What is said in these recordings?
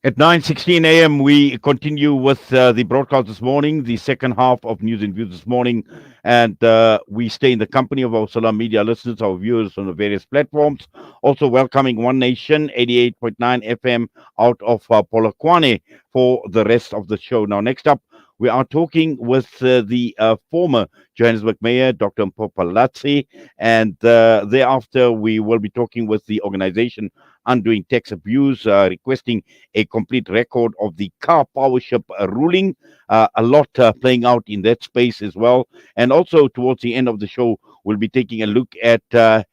At 9:16 a.m., we continue with the broadcast this morning, the second half of News and Views this morning, and we stay in the company of our Salam Media listeners, our viewers on the various platforms. Also welcoming One Nation 88.9 FM out of Polokwane for the rest of the show. Now, next up, we are talking with the former Johannesburg Mayor, Dr. Mpho Phalatse, and thereafter we will be talking with the organization Undoing Tax Abuse, requesting a complete record of the car powership ruling. A lot playing out in that space as well. And also, towards the end of the show, we'll be taking a look at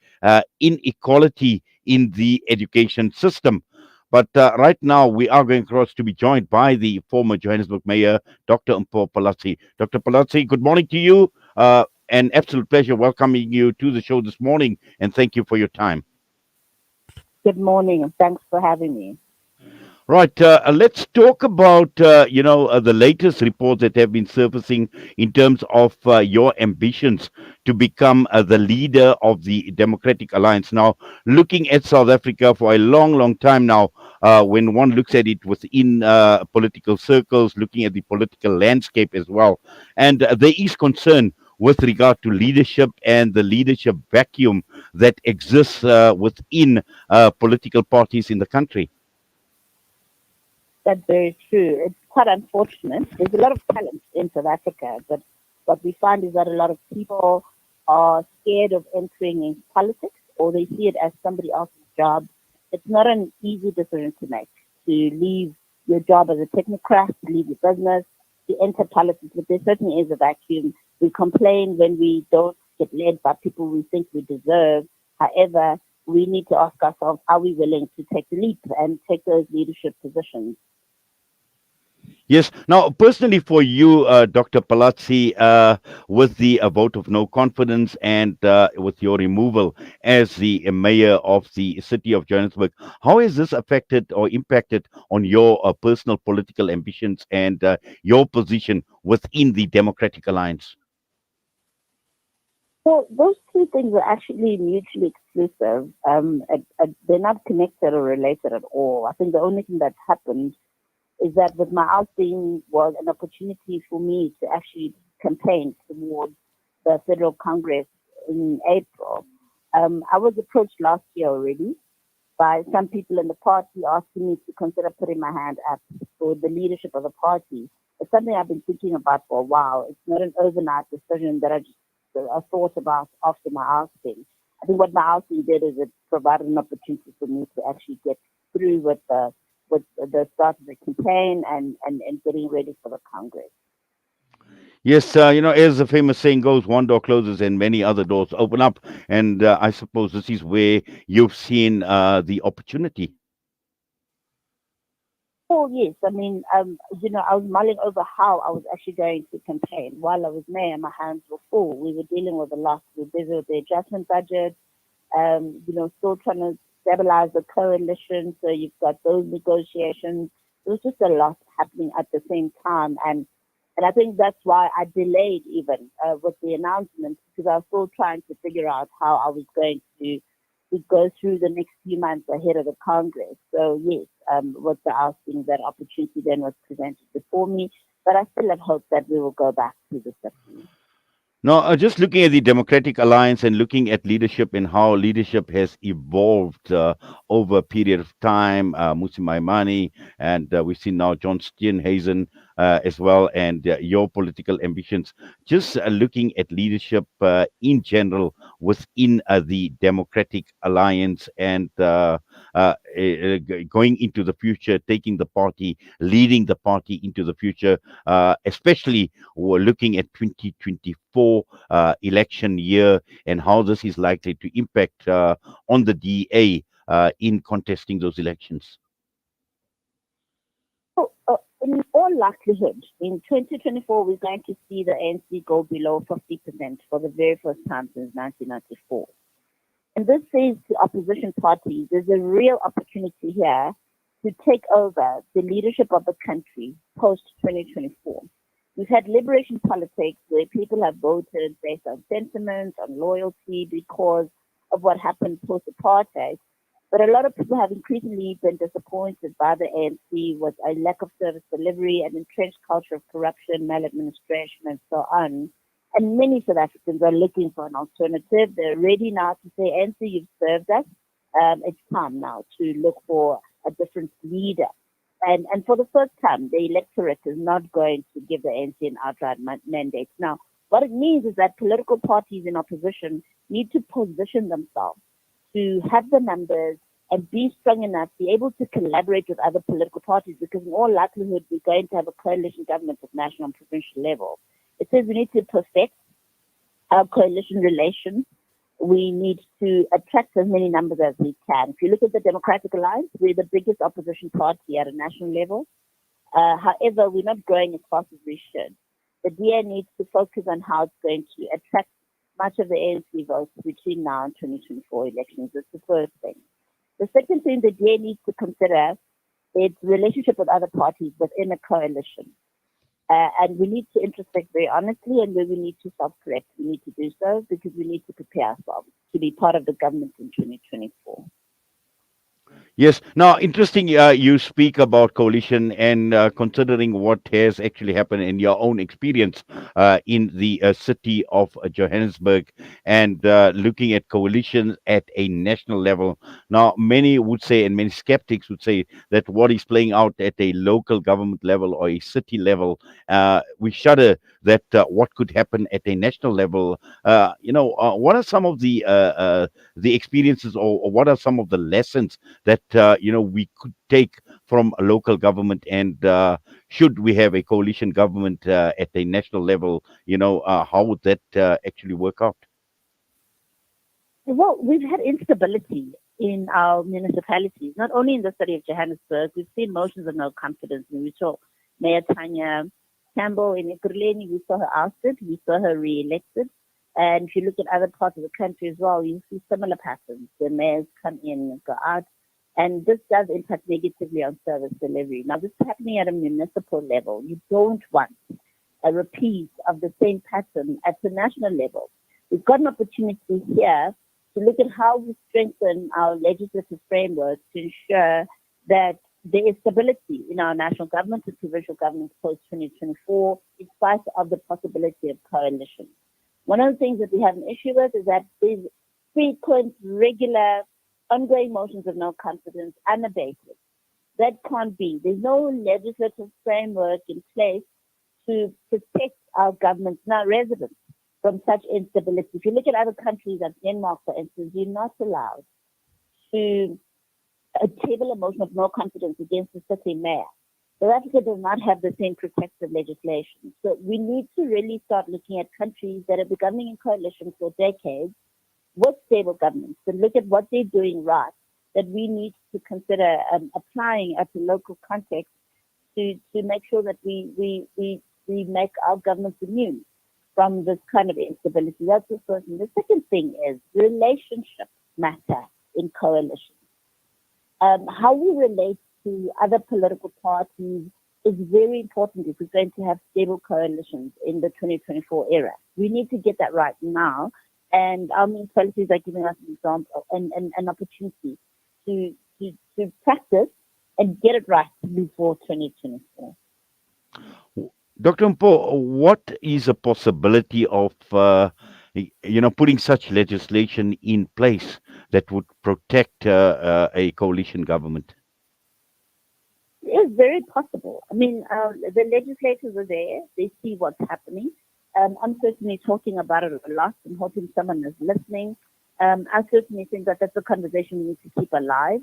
inequality in the education system. But right now, we are going across to be joined by the former Johannesburg Mayor, Dr. Mpho Phalatse. Dr. Phalatse, good morning to you. An absolute pleasure welcoming you to the show this morning, and thank you for your time. Good morning, and thanks for having me. Right. Let's talk about the latest reports that have been surfacing in terms of your ambitions to become the leader of the Democratic Alliance. Now, looking at South Africa for a long, long time now, when one looks at it within political circles, looking at the political landscape as well, and there is concern with regard to leadership and the leadership vacuum that exists within political parties in the country. That's very true. It's quite unfortunate. There's a lot of talent in South Africa, but what we find is that a lot of people are scared of entering in politics or they see it as somebody else's job. It's not an easy decision to make to leave your job as a technocrat, to leave your business, to enter politics, but there certainly is a vacuum. We complain when we don't get led by people we think we deserve. However, we need to ask ourselves, are we willing to take the leap and take those leadership positions? Yes. Now, personally, for you, Dr. Palazzi, with the vote of no confidence and with your removal as the mayor of the city of Johannesburg, how has this affected or impacted on your personal political ambitions and your position within the Democratic Alliance? So those two things are actually mutually exclusive. They're not connected or related at all. I think the only thing that happened is that with my outing was an opportunity for me to actually campaign towards the Federal Congress in April. I was approached last year already by some people in the party asking me to consider putting my hand up for the leadership of the party. It's something I've been thinking about for a while. It's not an overnight decision that I thought about after my outing. I think what my outing did is it provided an opportunity for me to actually get through with the start of the campaign and getting ready for the Congress. Yes, as the famous saying goes, one door closes and many other doors open up. And I suppose this is where you've seen the opportunity. Oh yes, I mean, I was mulling over how I was actually going to campaign. While I was mayor, my hands were full. We were dealing with a lot. We were busy with the adjustment budget, still trying to stabilize the coalition. So you've got those negotiations. There was just a lot happening at the same time, and I think that's why I delayed even with the announcement because I was still trying to figure out how I was going to go through the next few months ahead of the Congress. So yes, with the asking that opportunity then was presented before me, but I still have hope that we will go back to the city. Now, just looking at the Democratic Alliance and looking at leadership and how leadership has evolved over a period of time, Musi Maimani, and we've seen now John Steenhuisen as well, and your political ambitions. Just looking at leadership in general within the Democratic Alliance and going into the future, taking the party, leading the party into the future, especially we're looking at 2024 election year and how this is likely to impact on the DA in contesting those elections. So, in all likelihood, in 2024, we're going to see the ANC go below 50% for the very first time since 1994. And this says to opposition parties, there's a real opportunity here to take over the leadership of the country post 2024. We've had liberation politics where people have voted based on sentiment, on loyalty, because of what happened post apartheid. But a lot of people have increasingly been disappointed by the ANC with a lack of service delivery, an entrenched culture of corruption, maladministration, and so on. And many South Africans are looking for an alternative. They're ready now to say, ANC, you've served us. It's time now to look for a different leader. And for the first time, the electorate is not going to give the ANC an outright mandate. Now, what it means is that political parties in opposition need to position themselves to have the numbers and be strong enough, be able to collaborate with other political parties, because in all likelihood, we're going to have a coalition government at national and provincial level. It says we need to perfect our coalition relations. We need to attract as many numbers as we can. If you look at the Democratic Alliance, we're the biggest opposition party at a national level. However, we're not growing as fast as we should. The DA needs to focus on how it's going to attract much of the ANC votes between now and 2024 elections. That's the first thing. The second thing the DA needs to consider is relationship with other parties within a coalition. And we need to introspect very honestly, and where we need to self-correct, we need to do so because we need to prepare ourselves to be part of the government in 2024. Yes. Now, interesting. You speak about coalition and considering what has actually happened in your own experience in the city of Johannesburg and looking at coalitions at a national level. Now, many would say, and many skeptics would say, that what is playing out at a local government level or a city level, we shudder that what could happen at a national level. What are some of the experiences, or what are some of the lessons that we could take from a local government, and should we have a coalition government at a national level, how would that actually work out? Well, we've had instability in our municipalities, not only in the city of Johannesburg. We've seen motions of no confidence. And we saw Mayor Tanya Campbell in Ekurhuleni, we saw her ousted, we saw her re-elected. And if you look at other parts of the country as well, you see similar patterns. The mayors come in and go out. And this does impact negatively on service delivery. Now, this is happening at a municipal level. You don't want a repeat of the same pattern at the national level. We've got an opportunity here to look at how we strengthen our legislative framework to ensure that there is stability in our national government and provincial governments post 2024, in spite of the possibility of coalition. One of the things that we have an issue with is that there's frequent, regular, ongoing motions of no confidence unabated. That can't be. There's no legislative framework in place to protect our governments and our residents from such instability. If you look at other countries, like Denmark, for instance, you're not allowed to table a motion of no confidence against the city mayor. South Africa does not have the same protective legislation. So we need to really start looking at countries that have been governing in coalition for decades with stable governments and look at what they're doing right, that we need to consider applying at the local context to make sure that we make our governments immune from this kind of instability. That's the first thing. The second thing is relationships matter in coalition. How we relate to other political parties is very important if we're going to have stable coalitions in the 2024 era. We need to get that right now. And our municipalities are giving us an example and an opportunity to practice and get it right before 2024. Dr. Mpho, what is a possibility of putting such legislation in place that would protect a coalition government? It's very possible. I mean, the legislators are there. They see what's happening. I'm certainly talking about it a lot and hoping someone is listening. I certainly think that that's a conversation we need to keep alive.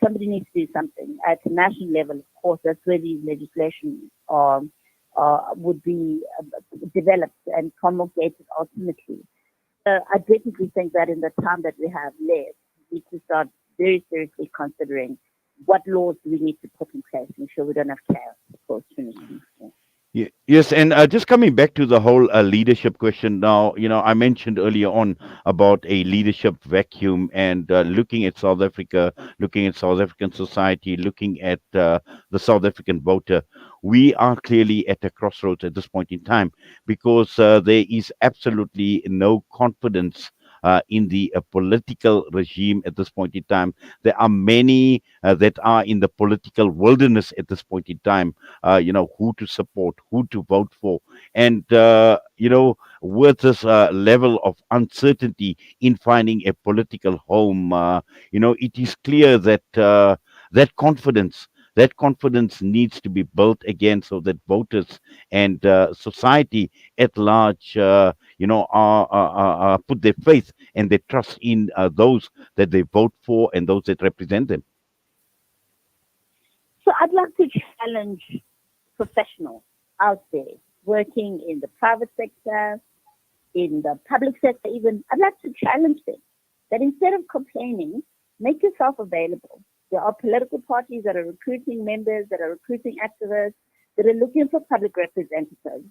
Somebody needs to do something. At the national level, of course, that's where these legislation would be developed and promulgated ultimately. I definitely think that in the time that we have left, we need to start very seriously considering what laws do we need to put in place to ensure we don't have chaos post 2024. Yes, and just coming back to the whole leadership question now, I mentioned earlier on about a leadership vacuum and looking at South Africa, looking at South African society, looking at the South African voter. We are clearly at a crossroads at this point in time because there is absolutely no confidence in the political regime at this point in time. There are many that are in the political wilderness at this point in time. Who to support, who to vote for, and with this level of uncertainty in finding a political home, it is clear that that confidence. That confidence needs to be built again so that voters and society at large, put their faith and their trust in those that they vote for and those that represent them. So I'd like to challenge professionals out there working in the private sector, in the public sector even. I'd like to challenge them that instead of complaining, make yourself available. There are political parties that are recruiting members, that are recruiting activists, that are looking for public representatives.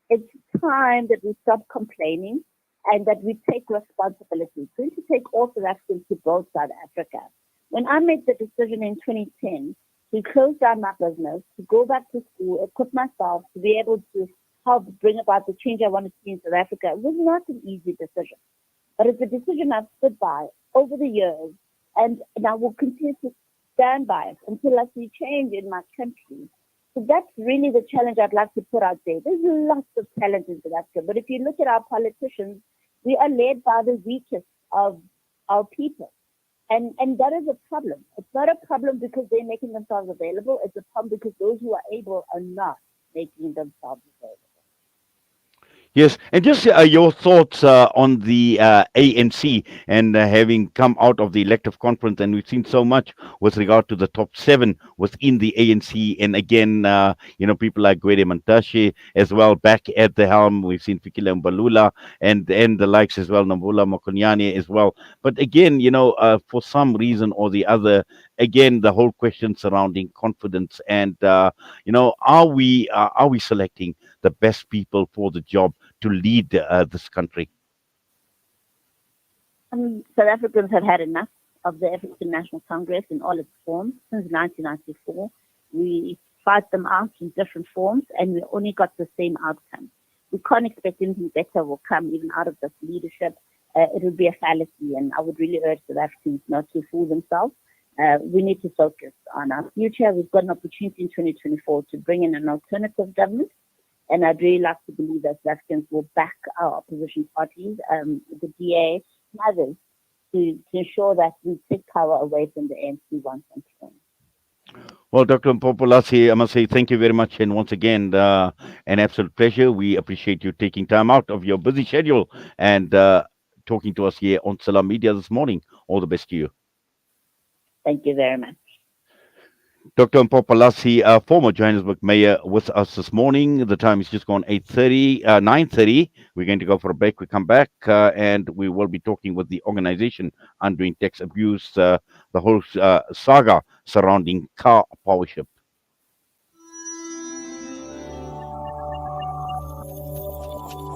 It's time that we stop complaining and that we take responsibility. It's going to take all South Africans to build South Africa. When I made the decision in 2010 to close down my business, to go back to school, equip myself to be able to help bring about the change I want to see in South Africa, it was not an easy decision. But it's a decision I've stood by over the years, and I will continue to stand by it until I see change in my country. So that's really the challenge I'd like to put out there. There's lots of talent in South Africa, but if you look at our politicians, we are led by the weakest of our people. And that is a problem. It's not a problem because they're making themselves available. It's a problem because those who are able are not making themselves available. Yes, and just your thoughts on the ANC and having come out of the elective conference, and we've seen so much with regard to the top seven within the ANC, and again, people like Gwede Mantashe as well back at the helm. We've seen Fikile Mbalula and the likes as well, Nambula Mokonyane as well. But again, for some reason or the other, again, the whole question surrounding confidence and are we selecting the best people for the job to lead this country? South Africans have had enough of the African National Congress in all its forms since 1994. We fight them out in different forms, and we only got the same outcome. We can't expect anything better will come even out of this leadership. It would be a fallacy, and I would really urge South Africans not to fool themselves. We need to focus on our future. We've got an opportunity in 2024 to bring in an alternative government. And I'd really like to believe that South Africans will back our opposition parties, the DA and others, to ensure that we take power away from the ANC once and for all. Well, Dr. Mpho Phalatse, I must say thank you very much. And once again, an absolute pleasure. We appreciate you taking time out of your busy schedule and talking to us here on Salam Media this morning. All the best to you. Thank you very much. Dr. Mpho Phalatse, former Johannesburg mayor, with us this morning. The time is just gone 8:30, 9:30. We're going to go for a break. We come back and we will be talking with the organization undoing tax abuse, the whole saga surrounding car powership.